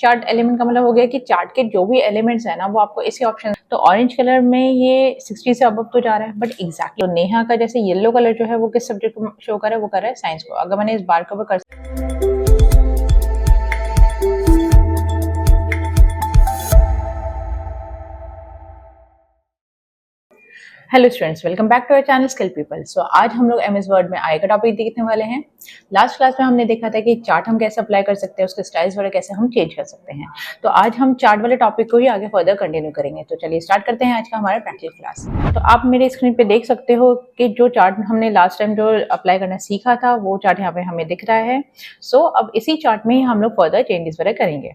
Chart element का मतलब हो गया कि चार्ट के जो भी एलिमेंट्स है ना वो आपको इसी ऑप्शन, तो ऑरेंज कलर में ये 60 से अबव तो जा रहा है, बट एग्जैक्टली तो नेहा का जैसे येलो कलर जो है वो किस सब्जेक्ट को शो कर रहा है, वो कर रहा है साइंस को। अगर मैंने इस बार कवर कर hello students, welcome back to our channel skill people. So आज हम लोग एमएस वर्ड में आई का टॉपिक देखने वाले हैं। लास्ट क्लास में हमने देखा था कि चार्ट हम कैसे अप्लाई कर सकते हैं, उसके स्टाइल्स वगैरह कैसे हम चेंज कर सकते हैं। तो आज हम चार्ट वाले टॉपिक को ही आगे फर्दर कंटिन्यू करेंगे। तो चलिए स्टार्ट करते हैं आज का हमारा प्रैक्टिकल क्लास। तो आप मेरे स्क्रीन पे देख सकते हो कि जो चार्ट हमने लास्ट टाइम जो अप्लाई करना सीखा था वो चार्ट यहाँ पे हमें दिख रहा है। सो अब इसी चार्ट में ही हम लोग फर्दर चेंजेस वगैरह करेंगे।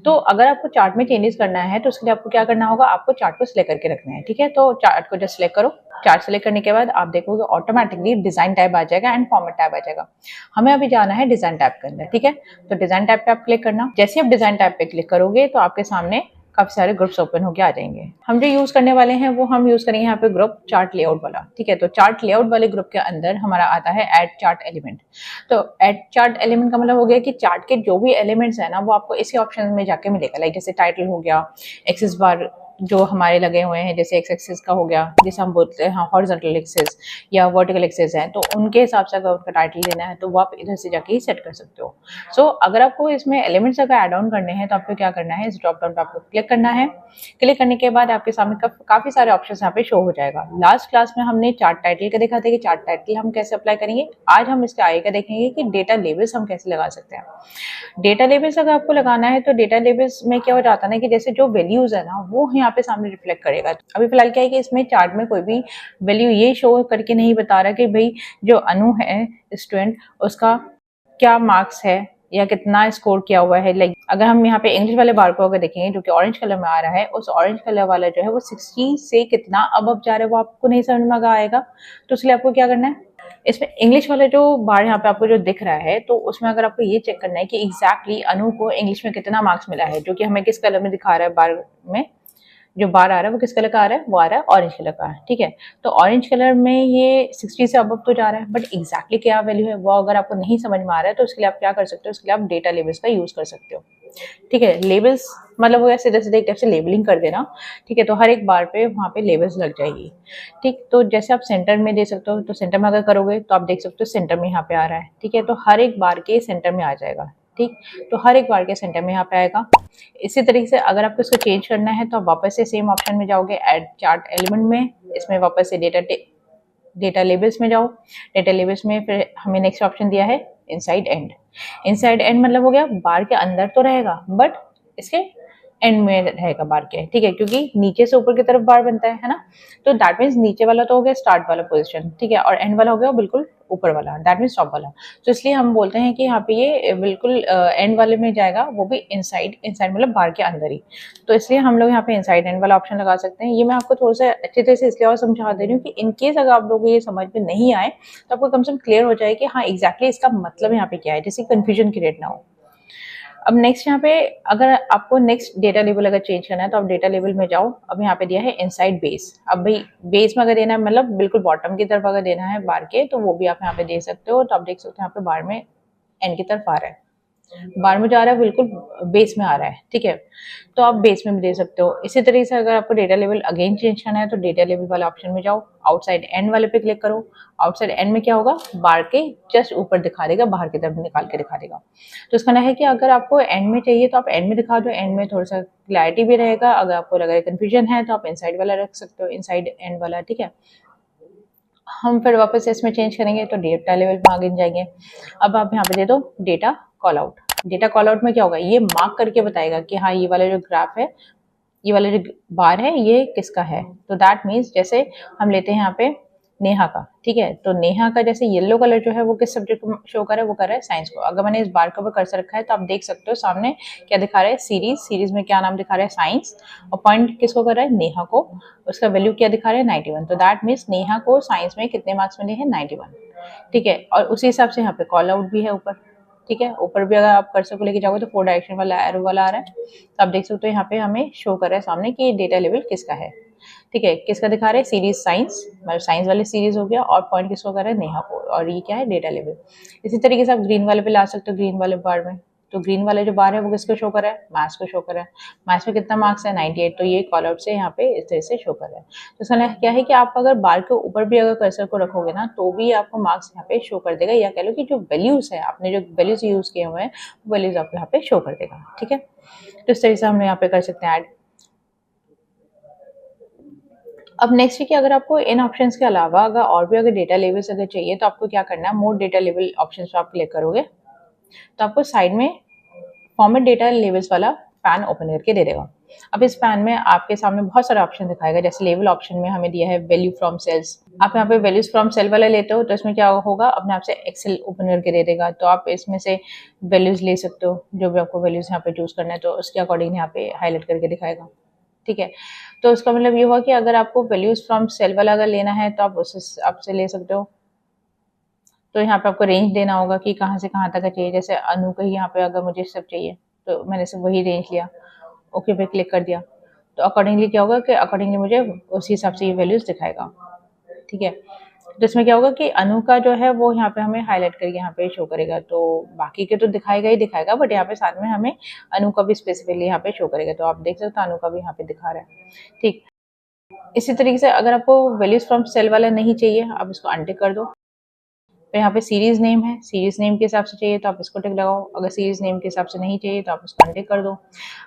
तो अगर आपको चार्ट में चेंजेस करना है तो उसके लिए आपको क्या करना होगा, आपको चार्ट को सिलेक्ट करके रखना है। ठीक है, तो चार्ट को जस्ट सिलेक्ट करो। चार्ट सिलेक्ट करने के बाद आप देखोगे ऑटोमेटिकली डिजाइन टैब आ जाएगा एंड फॉर्मेट टैब आ जाएगा। हमें अभी जाना है डिजाइन टैब के अंदर। ठीक है, तो डिजाइन टैब पे आप क्लिक करना। जैसे आप डिजाइन टैब पे क्लिक करोगे तो आपके सामने काफी सारे ग्रुप्स ओपन होकर आ जाएंगे। हम जो यूज करने वाले हैं वो हम यूज करेंगे यहाँ पे ग्रुप चार्ट लेआउट वाला। ठीक है, तो चार्ट लेआउट वाले ग्रुप के अंदर हमारा आता है ऐड चार्ट एलिमेंट। तो ऐड चार्ट एलिमेंट का मतलब हो गया कि चार्ट के जो भी एलिमेंट्स है ना वो आपको इसी ऑप्शन में जाके मिलेगा। लाइक जैसे टाइटल हो गया, एक्सिस बार जो हमारे लगे हुए हैं, जैसे एक्स एक्सिस का हो गया जिसे हम बोलते हैं हॉरिजॉन्टल एक्सिस या वर्टिकल एक्सिस है, तो उनके हिसाब से अगर उनका टाइटल देना है तो वो आप इधर से जाके ही सेट कर सकते हो। सो अगर आपको इसमें एलिमेंट्स अगर ऐड ऑन करने हैं तो आपको क्या करना है, इस ड्रॉप डाउन पे आपको क्लिक करना है। क्लिक करने के बाद आपके सामने काफी सारे ऑप्शन यहाँ पे शो हो जाएगा। लास्ट क्लास में हमने चार्ट टाइटल का देखा था कि चार्ट टाइटल हम कैसे अप्लाई करेंगे। आज हम इसके आगे का देखेंगे कि डेटा लेबल्स हम कैसे लगा सकते हैं। डेटा लेबल्स अगर आपको लगाना है तो डेटा लेबल्स में क्या हो जाता है ना कि जैसे जो वैल्यूज है ना वो यहाँ पे सामने रिफ्लेक्ट करेगा। अभी फिलहाल क्या है कि इसमें चार्ट में कोई भी वैल्यू ये शो करके नहीं बता रहा कि भाई जो अनु है स्टूडेंट उसका क्या मार्क्स है या कितना स्कोर किया हुआ है। लाइक अगर हम यहाँ पे इंग्लिश वाले बार को अगर देखेंगे जो कि ऑरेंज कलर में आ रहा है, उस ऑरेंज कलर वाला जो है वो 60 से कितना अबव जा रहा है वो आपको नहीं समझ में आएगा। तो इसलिए आपको क्या करना है, इसमें इंग्लिश वाले जो बार यहाँ पे आपको जो दिख रहा है तो उसमें अगर आपको ये चेक करना है कि एग्जैक्टली अनु को इंग्लिश में कितना मार्क्स मिला है, जो कि हमें किस कलर में दिखा रहा है बार में, जो बार आ रहा है वो किस कलर का आ रहा है, वो आ रहा है ऑरेंज कलर का। ठीक है, तो ऑरेंज कलर में ये 60 से अबव तो जा रहा है, बट एग्जैक्टली क्या वैल्यू है वो अगर आपको नहीं समझ में आ रहा है तो उसके लिए आप क्या कर सकते हो, उसके लिए आप डेटा लेबल्स का यूज कर सकते हो। ठीक है, लेबल्स मतलब वो सीधे सीधे एक टाइप से लेबलिंग कर देना। ठीक है, तो हर एक बार पे वहाँ पे लेबल्स लग जाएगी। ठीक, तो जैसे आप सेंटर में दे सकते हो, तो सेंटर में अगर करोगे तो आप देख सकते हो सेंटर में यहाँ पे आ रहा है। ठीक है, तो हर एक बार के सेंटर में आ जाएगा। ठीक, तो हर एक बार के सेंटर में यहाँ पे आएगा। इसी तरीके से अगर आपको इसको चेंज करना है तो आप वापस से सेम ऑप्शन में जाओगे ऐड चार्ट एलिमेंट में, इसमें वापस से डेटा लेबल्स में जाओ। डेटा लेबल्स में फिर हमें नेक्स्ट ऑप्शन दिया है इनसाइड एंड। इनसाइड एंड मतलब हो गया बार के अंदर तो रहेगा बट इसके एंड में रहेगा बार के। ठीक है, क्योंकि नीचे से ऊपर की तरफ बार बनता है ना, तो दैट मीन्स नीचे वाला तो हो गया स्टार्ट वाला पोजीशन। ठीक है, और एंड वाला हो गया बिल्कुल ऊपर वाला, दैट मीन्स टॉप वाला। तो इसलिए हम बोलते हैं कि यहाँ पे ये बिल्कुल एंड वाले में जाएगा, वो भी इनसाइड। इनसाइड मतलब बार के अंदर ही, तो इसलिए हम लोग यहाँ पे इनसाइड एंड वाला ऑप्शन लगा सकते हैं। ये मैं आपको थोड़ा सा अच्छी तरह से इसलिए और समझा दे रही हूँ कि इनकेस अगर आप लोग ये समझ में नहीं आए तो आपको कम से कम क्लियर हो जाए कि हाँ एग्जैक्टली इसका मतलब यहाँ पे क्या है, जिससे कंफ्यूजन क्रिएट ना हो। अब नेक्स्ट यहाँ पे अगर आपको नेक्स्ट डेटा लेवल अगर चेंज करना है तो आप डेटा लेवल में जाओ। अब यहाँ पे दिया है इनसाइड बेस। अब भाई बेस में अगर देना है मतलब बिल्कुल बॉटम की तरफ अगर देना है बार के, तो वो भी आप यहाँ पे दे सकते हो। तो आप देख सकते हो यहाँ पे बार में एंड की तरफ आ रहा है, बार में जा रहा है बिल्कुल बेस में आ रहा है। ठीक है, तो आप बेस में भी दे सकते हो। इसी तरीके से अगर आपको डेटा लेवल अगेन चेंज करना है तो डेटा लेवल वाले ऑप्शन में जाओ, आउटसाइड एंड वाले पे क्लिक करो। आउटसाइड एंड में क्या होगा, बार के जस्ट ऊपर दिखा देगा, बाहर की तरफ निकाल के दिखा देगा। तो इसका ना है कि अगर आपको एंड में चाहिए तो आप एंड में दिखा दो, एंड में थोड़ा सा क्लैरिटी भी रहेगा। अगर आपको लग रहा है कंफ्यूजन है तो आप इनसाइड वाला रख सकते हो, इनसाइड एंड वाला। ठीक है, हम फिर वापस से इसमें चेंज करेंगे तो डेटा लेवल में आगे जाएंगे। अब आप यहाँ पे दे दो data call out. Data call out में क्या होगा, ये मार्क करके बताएगा कि हाँ ये वाला जो ग्राफ है, ये वाला जो बार है ये किसका है। तो दैट मीन्स जैसे हम लेते हैं यहाँ पे नेहा का। ठीक है, तो नेहा का जैसे येलो कलर जो है वो किस सब्जेक्ट को शो कर रहा है, वो कर रहा है साइंस को। अगर मैंने इस बार का ऊपर कर्सर रखा है तो आप देख सकते हो सामने क्या दिखा रहा है, सीरीज। सीरीज में क्या नाम दिखा रहा है, साइंस। और पॉइंट किसको कर रहा है, नेहा को। उसका वैल्यू क्या दिखा रहा है, 91। तो दैट मीन्स नेहा को साइंस में कितने मार्क्स मिले हैं, 91। ठीक है, और उसी हिसाब से यहाँ पे कॉल आउट भी है ऊपर। ठीक है, ऊपर भी अगर आप कर्सर को लेके जाओगे तो 4 डायरेक्शन वाला एरो वाला आ रहा है। तो आप देख सकते हो यहाँ पे हमें शो कर रहा है सामने कि डेटा लेवल किसका है। ठीक है, किसका दिखा रहा है, सीरीज साइंस, मतलब साइंस वाली सीरीज हो गया, और पॉइंट किसको कर रहा है, नेहा को। और ये क्या है, डेटा लेवल। इसी तरीके से आप ग्रीन वाले पे ला सकते हो, ग्रीन वाले बार में। तो ग्रीन वाले जो बार है वो किसको शो कर रहा है, मैथ्स को शो कर रहा है। मैथ्स में कितना मार्क्स है 98, तो ये कॉल आउट से यहाँ पे इस तरह से शो कर रहा है। तो इसका क्या है कि आप अगर बार के ऊपर भी अगर कर्सर को रखोगे ना तो भी आपको मार्क्स यहाँ पे शो कर देगा, या कह लो कि जो वैल्यूज है आपने जो वैल्यूज यूज किए हुए हैं वो वैल्यूज आपको यहाँ पे शो कर देगा। ठीक है, तो इस तरह से हम यहाँ पे कर सकते हैं ऐड। अब नेक्स्ट है कि अगर आपको इन ऑप्शंस के अलावा अगर और भी अगर डेटा लेवल्स अगर चाहिए तो आपको क्या करना है, मोर डेटा लेवल ऑप्शंस पे आप क्लिक करोगे तो आपको साइड में फॉर्मेट डेटा लेवल्स वाला पैन ओपन करके दे देगा। अब इस पैन में आपके सामने बहुत सारे ऑप्शन दिखाएगा, जैसे लेवल ऑप्शन में हमें दिया है वैल्यू फ्रॉम सेल्स। आप यहाँ पे वैल्यूज फ्रॉम सेल वाला लेते हो तो इसमें क्या होगा, अपने आप से एक्सेल ओपन करके दे देगा, तो आप इसमें से वैल्यूज ले सकते हो, जो भी आपको वैल्यूज यहाँ पे चूज करना है तो उसके अकॉर्डिंग यहाँ पे हाईलाइट करके दिखाएगा। ठीक है, तो उसका मतलब ये हुआ कि अगर आपको वैल्यूज फ्रॉम सेल वाला अगर लेना है तो आप उस आपसे ले सकते हो। तो यहाँ पे आपको रेंज देना होगा कि कहाँ से कहाँ तक चाहिए, जैसे अनु का ही यहाँ पे अगर मुझे सब चाहिए तो मैंने सिर्फ वही रेंज लिया, ओके पे क्लिक कर दिया, तो अकॉर्डिंगली क्या होगा कि अकॉर्डिंगली मुझे उसी हिसाब से ये वैल्यूज दिखाएगा। ठीक है, तो इसमें क्या होगा कि अनु का जो है वो यहाँ पे हमें हाईलाइट करके यहाँ पे शो करेगा, तो बाकी के तो दिखाएगा ही दिखाएगा, बट यहाँ पे साथ में हमें अनु का भी स्पेसिफिकली यहाँ पे शो करेगा, तो आप देख सकते हो अनु का भी यहाँ पे दिखा रहा है। ठीक, इसी तरीके से अगर आपको वैल्यूज फ्रॉम सेल वाला नहीं चाहिए आप इसको अनटिक कर दो। तो यहाँ पे सीरीज नेम है, सीरीज नेम के हिसाब से चाहिए तो आप इसको टिक लगाओ, अगर सीरीज नेम के हिसाब से नहीं चाहिए तो आप इसको अनटिक कर दो।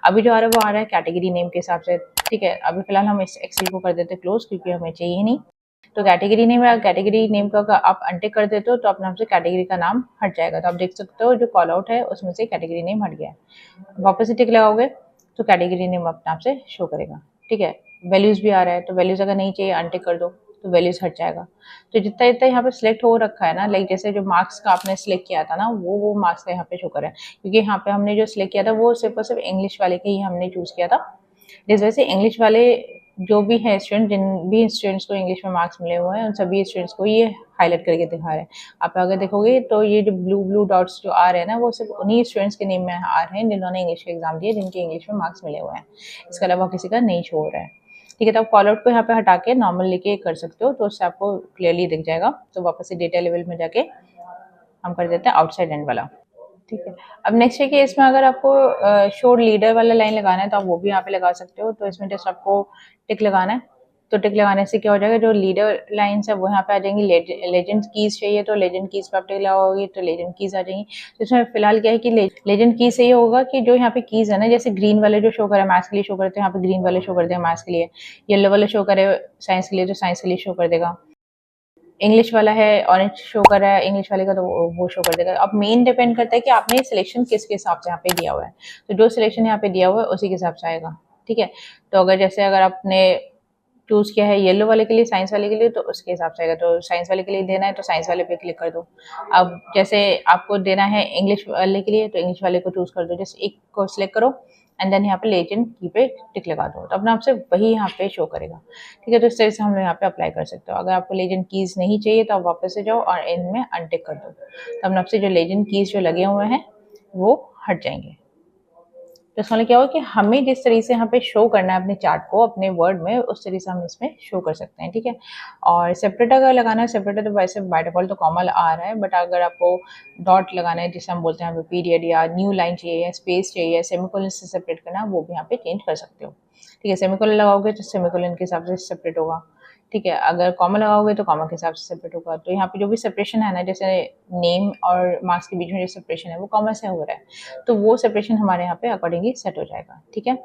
अभी जो आ रहा है वो आ रहा है कैटेगरी नेम के हिसाब से। ठीक है, अभी फिलहाल हम इस एक्सेल को कर देते क्लोज क्योंकि हमें चाहिए नहीं। तो कैटेगरी नेम है, कैटेगरी नेम का आप अनटिक कर देते हो तो अपने आप से कैटेगरी का नाम हट जाएगा, तो आप देख सकते हो जो कॉल आउट है उसमें से कैटेगरी नेम हट गया है। वापस से टिक लगाओगे तो कैटेगरी नेम अपने आप से शो करेगा। ठीक है, वैल्यूज भी आ रहा है, तो वैल्यूज अगर नहीं चाहिए अनटिक कर दो तो वैल्यूज हट जाएगा। तो जितना जितना यहाँ पे सिलेक्ट हो रखा है ना, लाइक जैसे जो मार्क्स का आपने सिलेक्ट किया था ना वो मार्क्स का यहाँ पे शो कर रहा है, क्योंकि यहाँ पे हमने जो सिलेक्ट किया था वो सिर्फ और सिर्फ इंग्लिश वाले के ही हमने चूज किया था। जिस वजह से इंग्लिश वाले जो भी है स्टूडेंट, जिन भी स्टूडेंट्स को इंग्लिश में मार्क्स मिले हुए हैं उन सभी स्टूडेंट्स को ये हाईलाइट करके दिखा रहे हैं। आप अगर देखोगे तो ये जो ब्लू ब्लू डॉट्स जो आ रहे हैं ना वो सिर्फ उन्हीं स्टूडेंट्स के नेम में आ रहे हैं जिन्होंने इंग्लिश का एग्जाम दिया, जिनके इंग्लिश में मार्क्स मिले हुए हैं, इसके अलावा किसी का नहीं शो हो रहा है। ठीक है, तो आप कॉल आउट को यहाँ पे हटा के नॉर्मल लेके कर सकते हो, तो उससे आपको क्लियरली दिख जाएगा। तो वापस से डेटा लेवल में जाके हम कर देते हैं आउटसाइड एंड वाला। ठीक है, अब नेक्स्ट है कि इसमें अगर आपको शो लीडर वाला लाइन लगाना है तो आप वो भी यहाँ पे लगा सकते हो। तो इसमें जस्ट आपको टिक लगाना है, तो टिक लगाने से क्या हो जाएगा, जो लीडर लाइन्स है वो यहाँ पे आ जाएंगी। लेजेंड कीज चाहिए तो लेजेंड कीज पे आप टिक लगाओगे तो लेजेंड कीज आ जाएंगी। तो इसमें फिलहाल क्या है कि लेजेंड कीज से ये होगा कि जो यहाँ पे कीज है ना, जैसे ग्रीन वाले जो शो करे मैथ्स के लिए शो करते हैं, यहाँ पे ग्रीन वाले शो करते हैं मैथ्स के लिए, येलो वाले शो करे साइंस के लिए तो साइंस के लिए शो कर देगा, इंग्लिश वाला है ऑरेंज शो कर रहा है इंग्लिश वाले का तो वो शो कर देगा। अब मेन डिपेंड करता है कि आपने सिलेक्शन किसके हिसाब से यहाँ पे दिया हुआ है, तो जो सिलेक्शन यहाँ पे दिया हुआ है उसी के हिसाब से आएगा। ठीक है, तो अगर जैसे अगर आपने चूज किया है येलो वाले के लिए साइंस वाले के लिए तो उसके हिसाब से आएगा, तो साइंस वाले के लिए देना है तो साइंस वाले पे क्लिक कर दो। अब जैसे आपको देना है इंग्लिश वाले के लिए तो इंग्लिश वाले को चूज कर दो, जैसे एक को सिलेक्ट करो एंड देन यहाँ पे लेजेंड की पे टिक लगा दो, तो अपने आप से वही यहाँ पे शो करेगा। ठीक है, तो इस तरह से हम यहाँ पे अप्लाई कर सकते हो। अगर आपको लेजेंड कीज नहीं चाहिए तो आप वापस से जाओ और इनमें अनटिक कर दो, तो अपने आप से जो लेजेंड कीज जो लगे हुए हैं वो हट जाएंगे। तो इसका मतलब क्या होगा कि हमें जिस तरीके से यहाँ पे शो करना है अपने चार्ट को अपने वर्ड में उस तरीके से हम इसमें शो कर सकते हैं। ठीक है, और सेपरेट अगर लगाना है, सेपरेट तो वैसे बाय डिफॉल्ट तो कॉमन आ रहा है, बट अगर आपको डॉट लगाना है जिसे हम बोलते हैं पीरियड या न्यू लाइन चाहिए या स्पेस चाहिए, सेमीकोलन से सेपरेट करना है, वो भी यहाँ पे चेंज कर सकते हो। ठीक है, सेमीकोलन लगाओगे तो सेमीकोलन के हिसाब से सेपरेट होगा। ठीक है, अगर कॉमा लगाओगे तो कॉमा के हिसाब से सेपरेट होगा। तो यहाँ पे जो भी सेपरेशन है ना, जैसे नेम और मार्क्स के बीच में जो सेपरेशन है वो कॉमा से हो रहा है, तो वो सेपरेशन हमारे यहाँ पे अकॉर्डिंगली सेट हो जाएगा। ठीक है,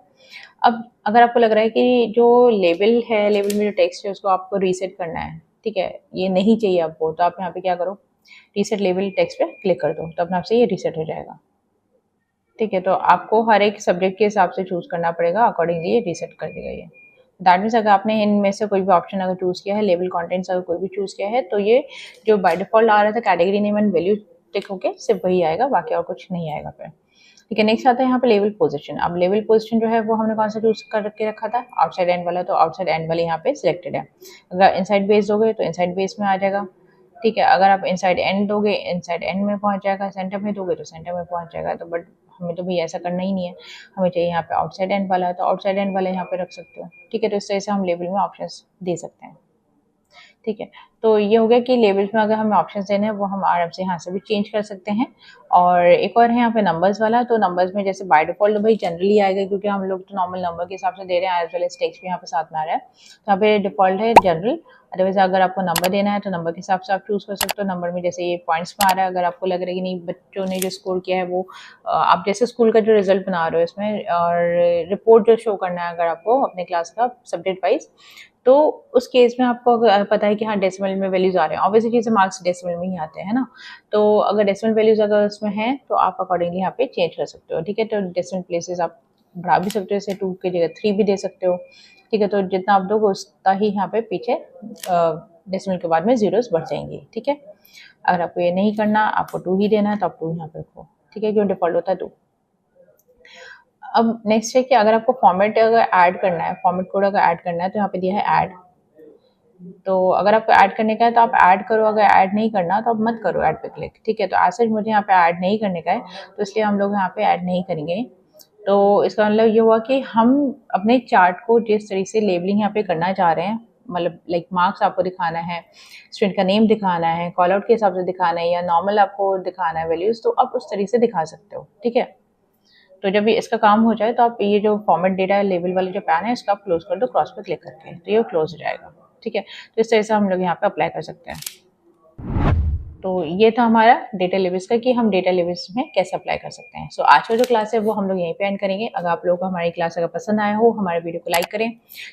अब अगर आपको लग रहा है कि जो लेबल है, लेबल में जो टेक्स्ट है उसको आपको रीसेट करना है, ठीक है, ये नहीं चाहिए आपको, तो आप यहाँ पे क्या करो, रीसेट लेबल टेक्स्ट पे क्लिक कर दो, तो अपने आप से ये रीसेट हो जाएगा। ठीक है, तो आपको हर एक सब्जेक्ट के हिसाब से चूज करना पड़ेगा, अकॉर्डिंगली ये रीसेट कर देगा ये। दैट मीन्स अगर आपने इनमें से कोई भी ऑप्शन अगर चूज किया है, लेबल कंटेंट्स अगर कोई भी चूज किया है, तो ये जो बाय डिफॉल्ट आ रहा था कैटेगरी नेम एंड वैल्यू टिक होके सिर्फ वही आएगा, बाकी और कुछ नहीं आएगा फिर। ठीक है, नेक्स्ट आता है यहाँ पे लेवल पोजीशन। अब लेवल पोजीशन जो है वो हमने कौन सा चूज करके रखा था, आउटसाइड एंड वाला, तो आउटसाइड एंड वाले यहाँ पे सिलेक्टेड है। अगर इनसाइड बेस दोगे तो इनसाइड बेस में आ जाएगा। ठीक है, अगर आप इनसाइड एंड दोगे इनसाइड एंड में पहुंच जाएगा, सेंटर में दोगे तो सेंटर में पहुंच जाएगा। तो बट हमें तो भैया ऐसा करना ही नहीं है, हमें चाहिए यहाँ पे आउटसाइड एंड वाला, तो आउटसाइड एंड वाला यहाँ पे रख सकते हो। ठीक है, तो इस तरह से हम लेवल में ऑप्शंस दे सकते हैं। ठीक है, तो ये हो गया कि लेबल्स में अगर हमें ऑप्शन देने हैं वो हम आराम से यहाँ से भी चेंज कर सकते हैं। और एक और है यहाँ पे नंबर्स वाला, तो नंबर्स में जैसे बाय डिफॉल्ट तो भाई जनरली आएगा, क्योंकि हम लोग तो नॉर्मल नंबर के हिसाब से दे रहे हैं, एज वेल एज टेक्स्ट भी यहाँ पे साथ में आ रहा है, तो यहाँ पे डिफॉल्ट है जनरल। अदरवाइज अगर आपको नंबर देना है तो नंबर के हिसाब से आप चूज कर सकते हो। नंबर में जैसे ये पॉइंट्स में आ रहा है, अगर आपको लग रहा है कि नहीं बच्चों ने जो स्कोर किया है वो आप जैसे स्कूल का जो रिजल्ट बना रहे हो इसमें, और रिपोर्ट जो शो करना है अगर आपको अपने क्लास का सब्जेक्ट वाइज, तो उस केस में आपको अगर पता है कि हाँ डेसिमल में वैल्यूज आ रहे हैं, ऑब्वियसली चीज़ मार्क्स डेसिमल में ही आते हैं ना, तो अगर डेसिमल वैल्यूज अगर उसमें हैं तो आप अकॉर्डिंगली यहाँ पे चेंज कर सकते हो। ठीक है, तो डेसिमल प्लेसेस आप बढ़ा भी सकते हो, जैसे 2 की जगह 3 भी दे सकते हो। ठीक है, तो जितना आप दोगे उतना ही यहाँ पे पीछे डेसिमल के बाद में जीरोस बढ़ जाएंगे। ठीक है, अगर आपको ये नहीं करना, आपको 2 ही देना है तो आप 2 यहाँ पे रखो। ठीक है, क्यों डिफॉल्ट होता है 2। अब नेक्स्ट है कि अगर आपको फॉर्मेट अगर ऐड करना है, फॉर्मेट कोड अगर ऐड करना है, तो यहाँ पे दिया है ऐड। तो अगर आपको ऐड करने का है तो आप ऐड करो, अगर ऐड नहीं करना तो आप मत करो ऐड पे क्लिक। ठीक है, तो ऐसे मुझे यहाँ पे ऐड नहीं करने का है, तो इसलिए हम लोग यहाँ पे ऐड नहीं करेंगे। तो इसका मतलब ये हुआ कि हम अपने चार्ट को जिस तरीके से लेबलिंग यहाँ पे करना चाह रहे हैं, मतलब लाइक मार्क्स आपको दिखाना है, स्टूडेंट का नेम दिखाना है, कॉल आउट के हिसाब से दिखाना है, या नॉर्मल आपको दिखाना है वैल्यूज, तो आप उस तरीके से दिखा सकते हो। ठीक है, तो जब ये इसका काम हो जाए तो आप ये जो फॉर्मेट डेटा लेबल वाले जो पैन है इसका आप क्लोज कर दो क्रॉस पे क्लिक करके, तो ये क्लोज हो जाएगा। ठीक है, तो इस तरह से हम लोग यहाँ पे अप्लाई कर सकते हैं। तो ये था हमारा डेटा लेबल्स का कि हम डेटा लेबल्स में कैसे अप्लाई कर सकते हैं। सो आज का जो क्लास है वो हम लोग यहीं पे एंड करेंगे। अगर आप लोगों को हमारी क्लास अगर पसंद आया हो, हमारे वीडियो को लाइक करें,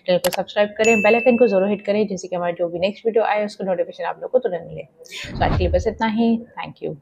चैनल को सब्सक्राइब करें, बेल आइकन को जरूर हिट करें, जिससे कि हमारा जो भी नेक्स्ट वीडियो आए उसका नोटिफिकेशन आप लोग को तुरंत मिले। तो आज के लिए बस इतना ही। Thank you.